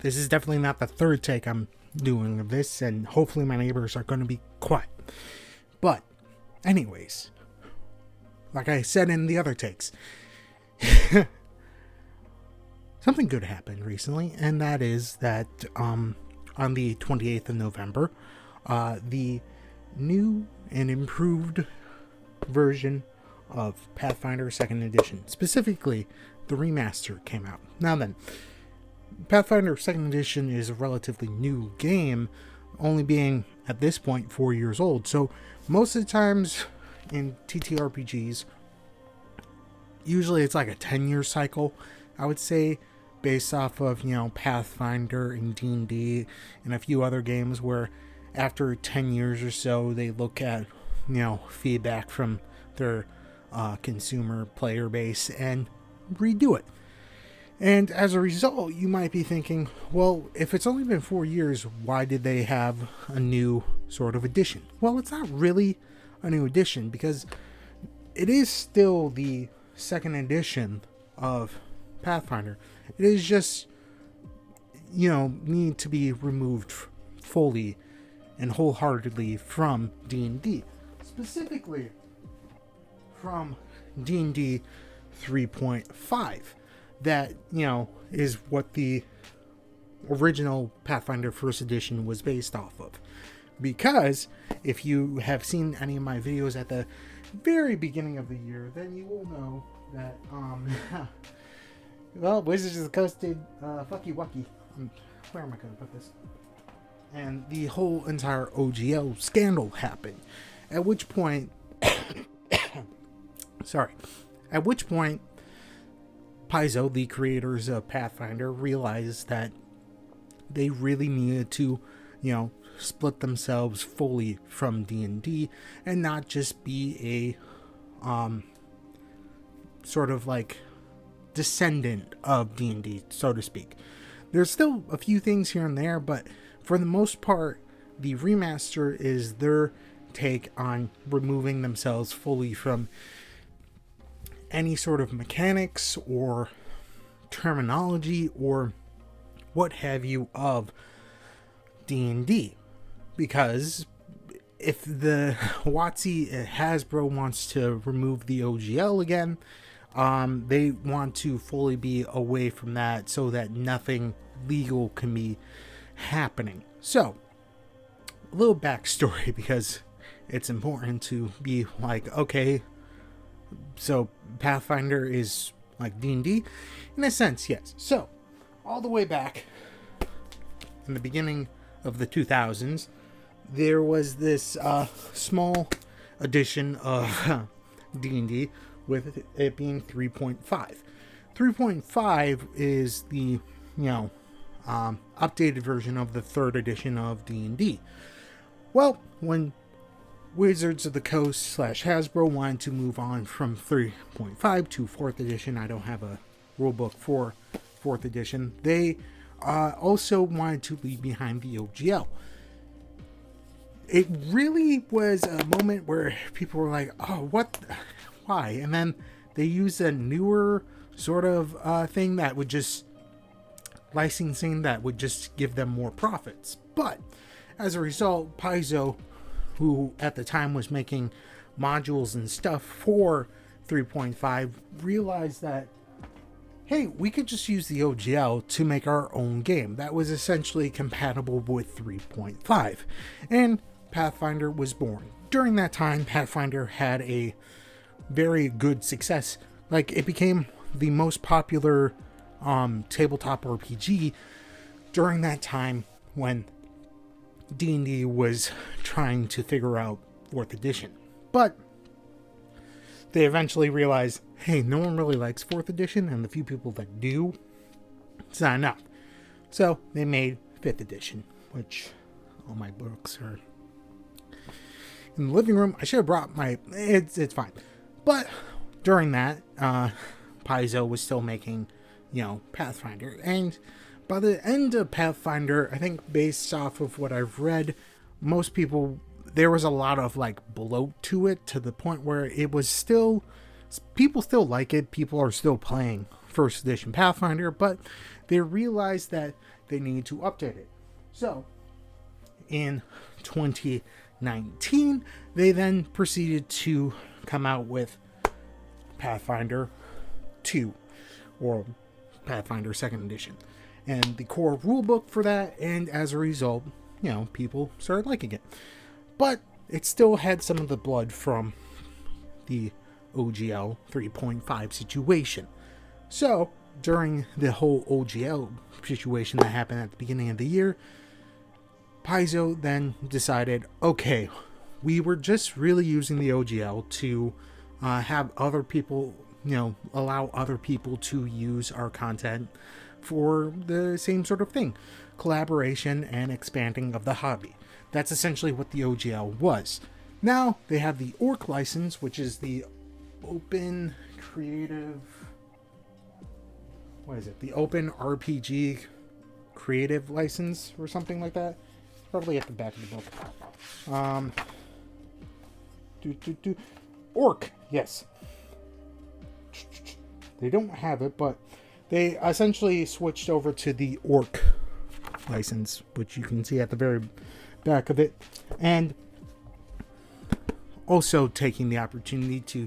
This is definitely not the third take I'm doing of this, and hopefully my neighbors are going to be quiet. But, anyways, like I said in the other takes, something good happened recently, and that is that on the 28th of November, the new and improved version of Pathfinder 2nd Edition, specifically the remaster, came out. Now then, Pathfinder 2nd Edition is a relatively new game, only being at this point 4 years old, so most of the times in TTRPGs, usually it's like a 10-year cycle, I would say, based off of, Pathfinder and D&D and a few other games where after 10 years or so, they look at, feedback from their consumer player base and redo it. And as a result, you might be thinking, well, if it's only been 4 years, why did they have a new sort of edition? Well, it's not really a new edition because it is still the 2nd edition of Pathfinder. It is just, need to be removed fully and wholeheartedly from D&D. Specifically from D&D 3.5. That, is what the original Pathfinder 1st edition was based off of. Because if you have seen any of my videos at the very beginning of the year, then you will know that, well, Wizards of the Coast did Fucky Wucky. Where am I going to put this? And the whole entire OGL scandal happened. At which point, Paizo, the creators of Pathfinder, realized that they really needed to, split themselves fully from D&D and not just be a sort of like descendant of D&D, so to speak. There's still a few things here and there, but for the most part, the remaster is their take on removing themselves fully from any sort of mechanics or terminology or what have you of D&D. Because if the WotC Hasbro wants to remove the OGL again, they want to fully be away from that so that nothing legal can be happening. So, a little backstory because it's important to be like, okay, so Pathfinder is like D&D? In a sense, yes. So, all the way back in the beginning of the 2000s, there was this small edition of D&D with it being 3.5. 3.5 is the, updated version of the 3rd edition of D&D. Well, when Wizards of the Coast / Hasbro wanted to move on from 3.5 to 4th edition, I don't have a rulebook for 4th edition, they also wanted to leave behind the OGL. It really was a moment where people were like, oh, why? And then they used a newer sort of thing that would just, licensing that would just give them more profits. But as a result, Paizo, who at the time was making modules and stuff for 3.5, realized that, hey, we could just use the OGL to make our own game that was essentially compatible with 3.5. And Pathfinder was born. During that time, Pathfinder had a very good success. Like, it became the most popular tabletop RPG during that time when D&D was trying to figure out 4th edition. But they eventually realized, hey, no one really likes 4th edition, and the few people that do, it's not enough. So they made 5th edition, which all my books are in the living room. I should have brought my... It's fine. But during that, Paizo was still making, Pathfinder. And by the end of Pathfinder, I think based off of what I've read, most people, there was a lot of bloat to it, to the point where it was still, people still like it, people are still playing first edition Pathfinder, but they realized that they needed to update it. So, in 2019, they then proceeded to come out with Pathfinder 2, or Pathfinder 2nd Edition, and the core rulebook for that, and as a result, people started liking it. But it still had some of the blood from the OGL 3.5 situation. So, during the whole OGL situation that happened at the beginning of the year, Paizo then decided, okay, we were just really using the OGL to have other people, allow other people to use our content for the same sort of thing, collaboration and expanding of the hobby. That's essentially what the OGL was. Now they have the ORC license, which is the Open Creative, the Open RPG Creative License or something like that. Probably at the back of the book. ORC, yes. They don't have it, but they essentially switched over to the ORC license, which you can see at the very back of it. And also taking the opportunity to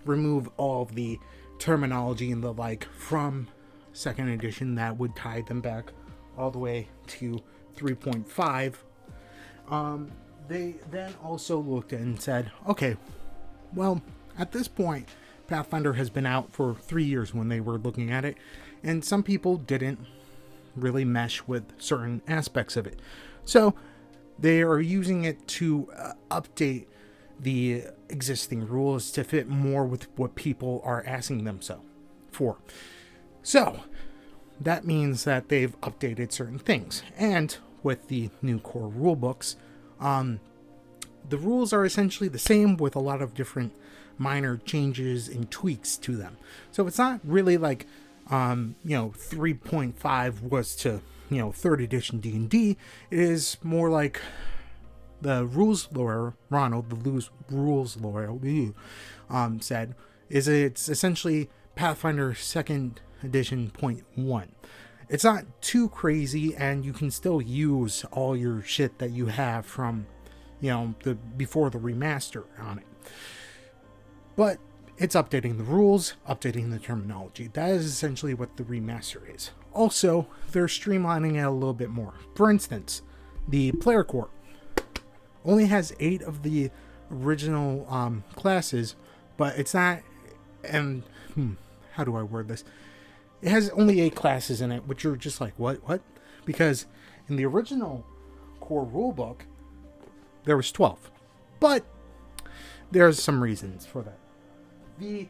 remove all of the terminology and the like from 2nd edition that would tie them back all the way to 3.5. They then also looked at and said, okay, well, at this point, Pathfinder has been out for 3 years when they were looking at it, and some people didn't really mesh with certain aspects of it. So they are using it to update the existing rules to fit more with what people are asking them for. So that means that they've updated certain things. And with the new core rulebooks, the rules are essentially the same with a lot of different minor changes and tweaks to them. So it's not really like 3.5 was to 3rd edition D&D. It is more like the rules lawyer Ronald, the rules lawyer, said, is it's essentially Pathfinder 2nd edition 0.1. It's not too crazy, and you can still use all your shit that you have from the before the remaster on it. But it's updating the rules, updating the terminology. That is essentially what the remaster is. Also, they're streamlining it a little bit more. For instance, the player core only has 8 of the original classes, but it's not, and how do I word this? It has only 8 classes in it, which are just like, what? Because in the original core rulebook, there was 12. But there's some reasons for that. The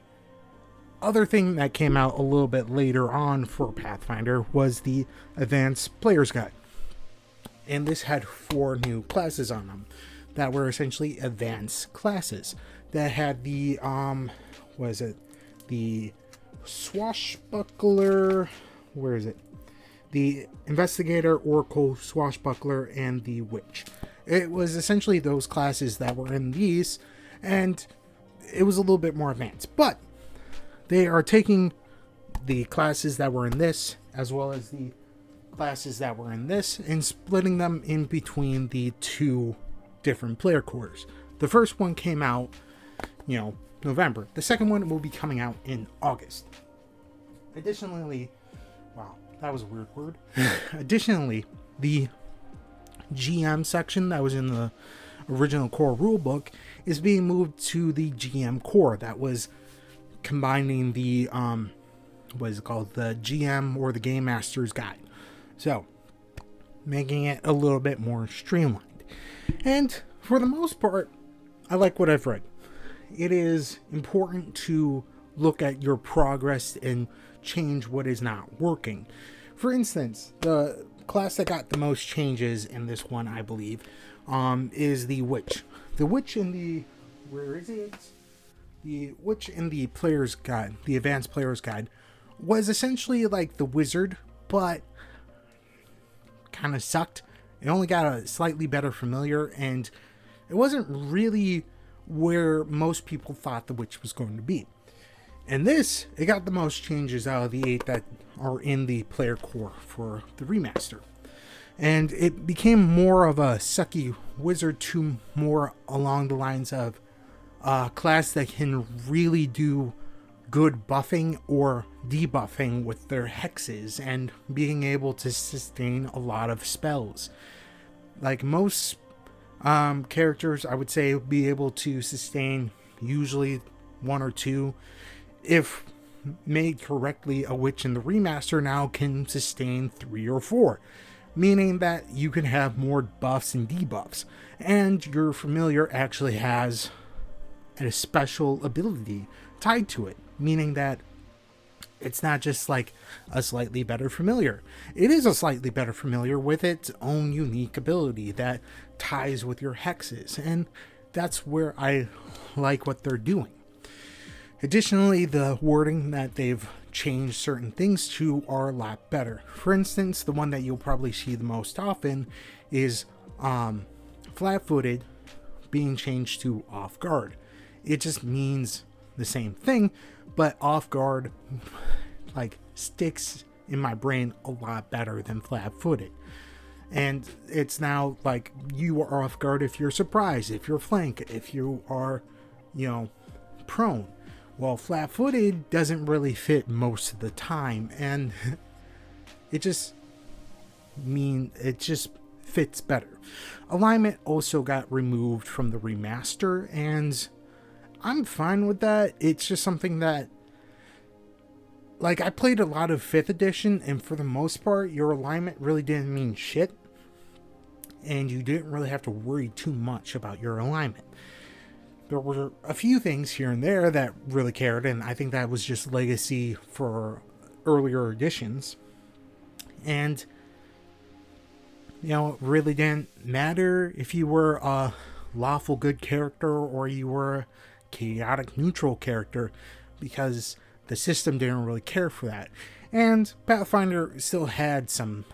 other thing that came out a little bit later on for Pathfinder was the Advanced Player's Guide. And this had 4 new classes on them that were essentially advanced classes that had the, the Swashbuckler, the Investigator, Oracle, Swashbuckler, and the Witch. It was essentially those classes that were in these, and it was a little bit more advanced. But they are taking the classes that were in this, as well as the classes that were in this, and splitting them in between the 2 different player cores. The first one came out, November. The second one will be coming out in August. Additionally, wow, that was a weird word. Additionally, the GM section that was in the original core rulebook is being moved to the GM core. That was combining the the GM or the Game Master's Guide. So making it a little bit more streamlined. And for the most part, I like what I've read. It is important to look at your progress and change what is not working. For instance, the class that got the most changes in this one, I believe, is the Witch. The Witch in the... Where is it? The Witch in the Player's Guide, the Advanced Player's Guide, was essentially like the Wizard, but kind of sucked. It only got a slightly better familiar, and it wasn't really where most people thought the Witch was going to be. And this, it got the most changes out of the 8 that are in the player core for the remaster. And it became more of a sucky wizard to more along the lines of a class that can really do good buffing or debuffing with their hexes and being able to sustain a lot of spells. Like most characters, I would say, be able to sustain usually 1 or 2. If made correctly, a witch in the remaster now can sustain 3 or 4, meaning that you can have more buffs and debuffs, and your familiar actually has a special ability tied to it, meaning that it's not just like a slightly better familiar. It is a slightly better familiar with its own unique ability that ties with your hexes, and that's where I like what they're doing. Additionally, the wording that they've changed certain things to are a lot better. For instance, the one that you'll probably see the most often is flat-footed being changed to off guard. It just means the same thing, but off guard like sticks in my brain a lot better than flat-footed. And it's now like you are off guard if you're surprised, if you're flanked, if you are, prone. Well, flat-footed doesn't really fit most of the time, and it just fits better. Alignment also got removed from the remaster, and I'm fine with that. It's just something that, like, I played a lot of 5th edition, and for the most part, your alignment really didn't mean shit, and you didn't really have to worry too much about your alignment. There were a few things here and there that really cared, and I think that was just legacy for earlier editions. And, it really didn't matter if you were a lawful good character or you were a chaotic neutral character, because the system didn't really care for that. And Pathfinder still had some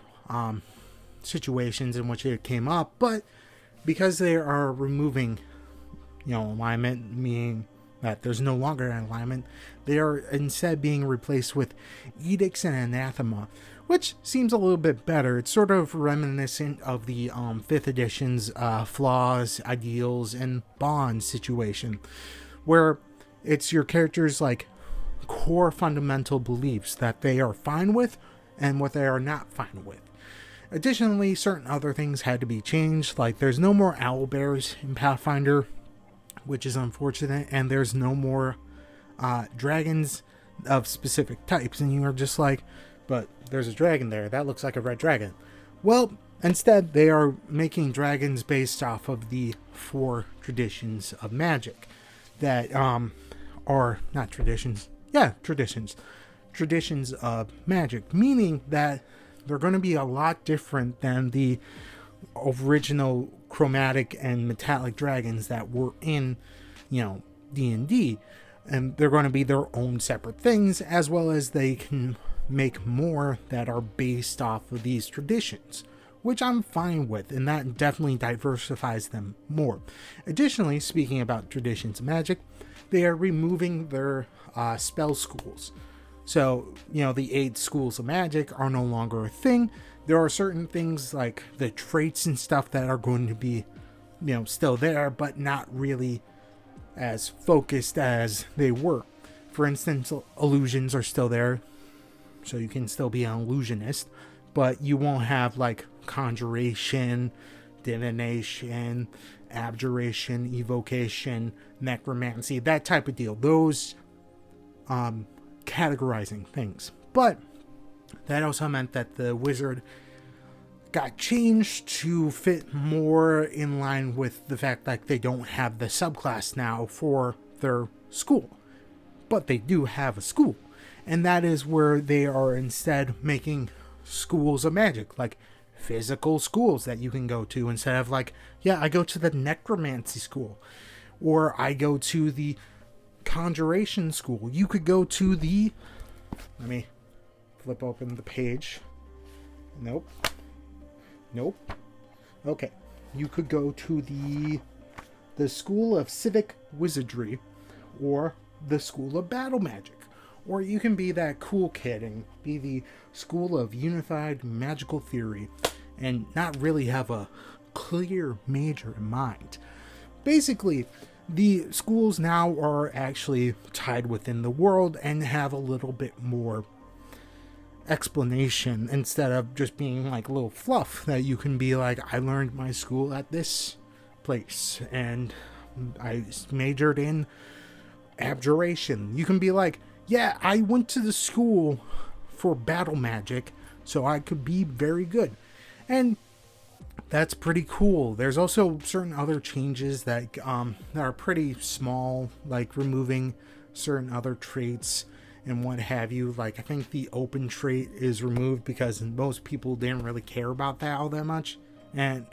situations in which it came up, but because they are removing alignment, meaning that there's no longer an alignment, they are instead being replaced with edicts and anathema, which seems a little bit better. It's sort of reminiscent of the 5th edition's flaws, ideals, and bonds situation, where it's your character's like core fundamental beliefs that they are fine with and what they are not fine with. Additionally, certain other things had to be changed, like there's no more owlbears in Pathfinder, which is unfortunate, and there's no more dragons of specific types, and you are just like, but there's a dragon there, that looks like a red dragon. Well, instead they are making dragons based off of the 4 traditions of magic that are not traditions, traditions of magic, meaning that they're going to be a lot different than the original chromatic and metallic dragons that were in, D&D. And they're going to be their own separate things, as well as they can make more that are based off of these traditions, which I'm fine with, and that definitely diversifies them more. Additionally, speaking about traditions of magic, they are removing their spell schools. So, the 8 schools of magic are no longer a thing. There are certain things like the traits and stuff that are going to be, still there, but not really as focused as they were. For instance, illusions are still there, so you can still be an illusionist, but you won't have like conjuration, divination, abjuration, evocation, necromancy, that type of deal. Those categorizing things. But that also meant that the wizard got changed to fit more in line with the fact that they don't have the subclass now for their school. But they do have a school. And that is where they are instead making schools of magic, like physical schools that you can go to instead of like, I go to the necromancy school, or I go to the conjuration school. You could go to the, let me flip open the page. Nope. Okay. You could go to the School of Civic Wizardry or the School of Battle Magic. or you can be that cool kid and be the school of unified magical theory and not really have a clear major in mind. Basically, the schools now are actually tied within the world and have a little bit more explanation instead of just being like a little fluff that you can be like, I learned my school at this place and I majored in abjuration. You can be like, yeah, I went to the school for battle magic so I could be very good. And that's pretty cool. There's also certain other changes that are pretty small, like removing certain other traits and what have you. Like, I think the open trait is removed because most people didn't really care about that all that much, and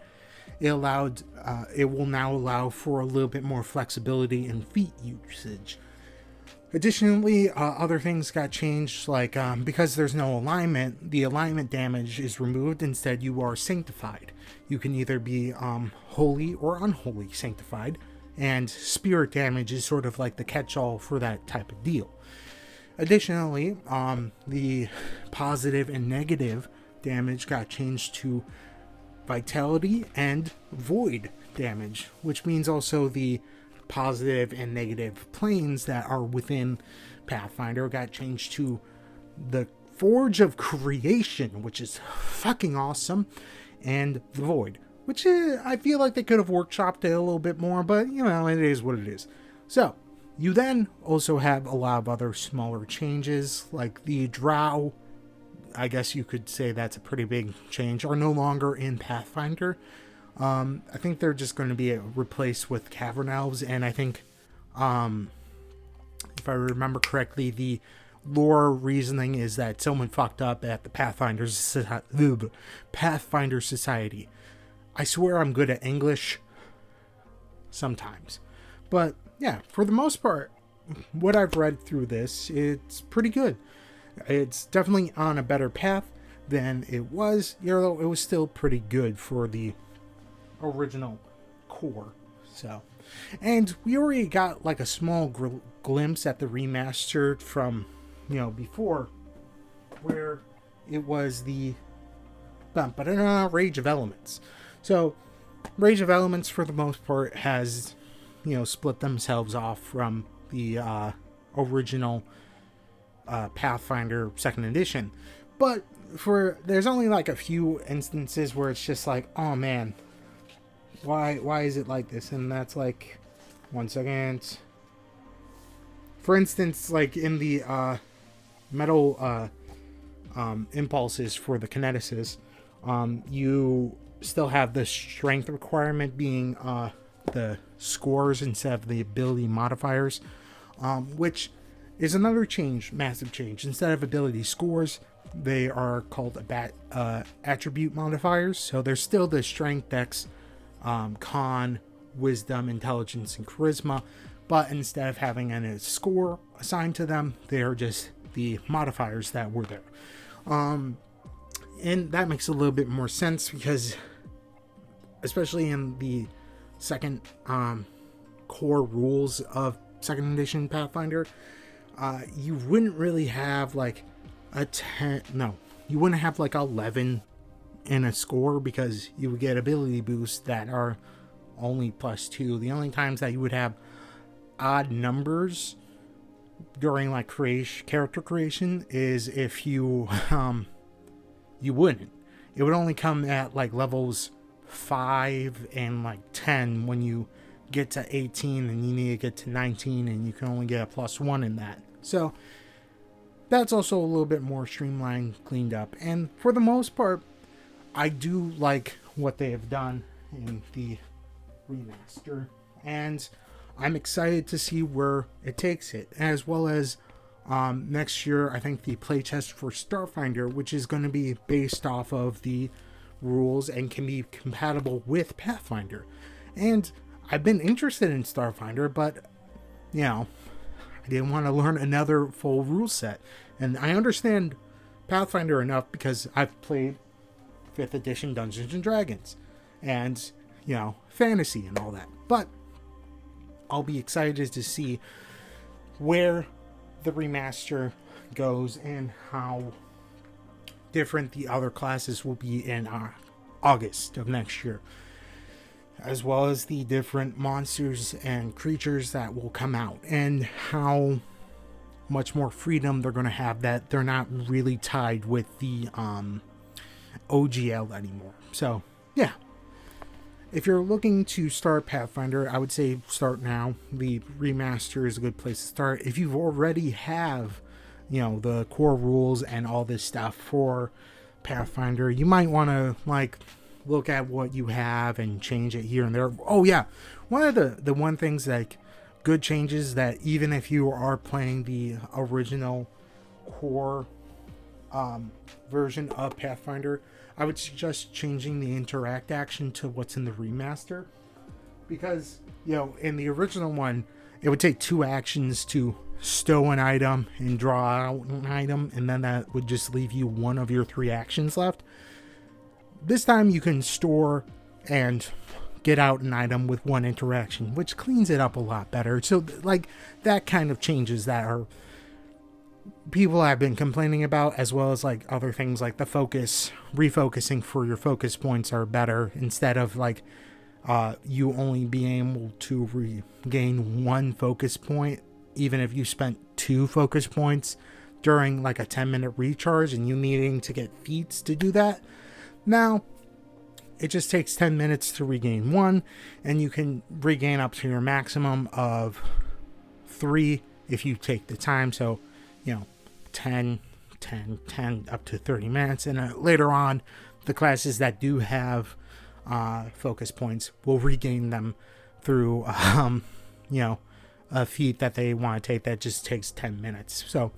it will now allow for a little bit more flexibility in feat usage. Additionally, other things got changed, like because there's no alignment, the alignment damage is removed. Instead, you are sanctified. You can either be holy or unholy sanctified, and spirit damage is sort of like the catch-all for that type of deal. Additionally, the positive and negative damage got changed to vitality and void damage, which means also the positive and negative planes that are within Pathfinder got changed to the Forge of Creation, which is fucking awesome, and the Void, which I feel like they could have workshopped it a little bit more, but you know, it is what it is. So, you then also have a lot of other smaller changes, like the Drow, I guess you could say that's a pretty big change, are no longer in Pathfinder. I think they're just going to be replaced with Cavern Elves, and I think, if I remember correctly, the lore reasoning is that someone fucked up at the Pathfinder Society. I swear I'm good at English sometimes. But yeah, for the most part, what I've read through this, it's pretty good. It's definitely on a better path than it was, although it was still pretty good for the original core. So, and we already got like a small glimpse at the remastered from, before, where it was the Rage of Elements. So, Rage of Elements for the most part has, split themselves off from the original Pathfinder 2nd edition. But there's only like a few instances where it's just like, oh man, why is it like this? And that's like, one second. For instance, like in the metal impulses for the kineticists, you still have the strength requirement being the scores instead of the ability modifiers, which is another change, massive change. Instead of ability scores, they are called attribute modifiers. So there's still the strength, dex, con, wisdom, intelligence, and charisma, but instead of having a score assigned to them, they are just the modifiers that were there. And that makes a little bit more sense because, especially in the second core rules of 2nd edition Pathfinder, you wouldn't really have like you wouldn't have like 11 in a score because you would get ability boosts that are only +2. The only times that you would have odd numbers during like character creation is if you you wouldn't. It would only come at like levels 5 and like 10 when you get to 18 and you need to get to 19 and you can only get a +1 in that. So that's also a little bit more streamlined, cleaned up, and for the most part I do like what they have done in the remaster, and I'm excited to see where it takes it, as well as next year I think the playtest for Starfinder, which is going to be based off of the rules and can be compatible with Pathfinder. And I've been interested in Starfinder, but I didn't want to learn another full rule set, and I understand Pathfinder enough because I've played 5th edition Dungeons and Dragons and fantasy and all that, but I'll be excited to see where the remaster goes and how different the other classes will be in August of next year, as well as the different monsters and creatures that will come out, and how much more freedom they're going to have, that they're not really tied with the OGL anymore. So yeah, if you're looking to start Pathfinder, I would say start now. The remaster is a good place to start. If you've already have, the core rules and all this stuff for Pathfinder, you might want to look at what you have and change it here and there. Oh yeah, one of the one things, good changes, that even if you are playing the original core version of Pathfinder, I would suggest changing the interact action to what's in the remaster, because in the original one it would take 2 actions to stow an item and draw out an item, and then that would just leave you 1 of your 3 actions left. This time you can store and get out an item with 1 interaction, which cleans it up a lot better. So that kind of changes that are people have been complaining about, as well as other things like the refocusing for your focus points are better, instead of you only being able to regain 1 focus point even if you spent 2 focus points during a 10-minute recharge, and you needing to get feats to do that. Now it just takes 10 minutes to regain 1, and you can regain up to your maximum of 3 if you take the time. So 10 up to 30 minutes, and later on the classes that do have focus points will regain them through a feat that they want to take that just takes 10 minutes. So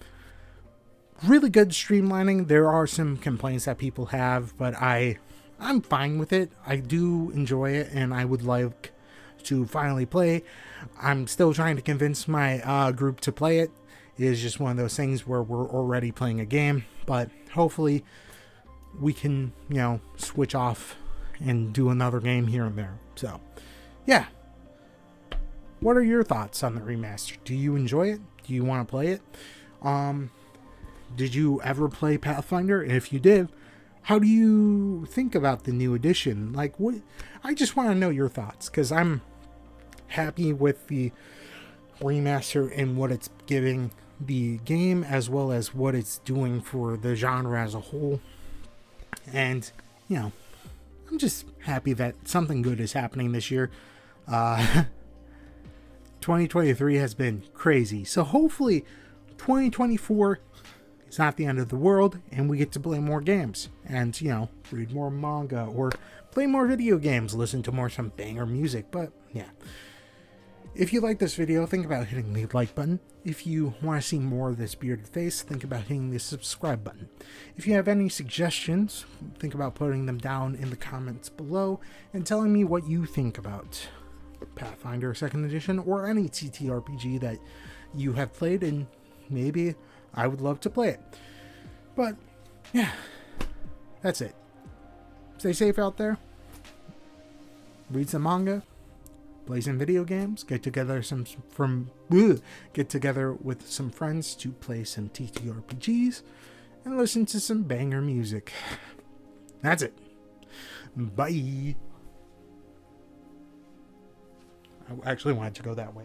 really good streamlining. There are some complaints that people have, but I'm fine with it. I do enjoy it, and I would like to finally play. I'm still trying to convince my group to play it. It is just one of those things where we're already playing a game, but hopefully we can, switch off and do another game here and there. So, yeah. What are your thoughts on the remaster? Do you enjoy it? Do you want to play it? Did you ever play Pathfinder? And if you did, how do you think about the new edition? What? I just want to know your thoughts, because I'm happy with the remaster and what it's giving the game, as well as what it's doing for the genre as a whole. And, I'm just happy that something good is happening this year. 2023 has been crazy. So hopefully 2024 is not the end of the world, and we get to play more games and, read more manga or play more video games, listen to some banger music. But yeah, if you like this video, think about hitting the like button. If you want to see more of this bearded face, think about hitting the subscribe button. If you have any suggestions, think about putting them down in the comments below and telling me what you think about Pathfinder 2nd Edition or any TTRPG that you have played, and maybe I would love to play it. But yeah, that's it. Stay safe out there. Read some manga. Play some video games. Get together with some friends to play some TTRPGs and listen to some banger music. That's it. Bye. I actually wanted to go that way.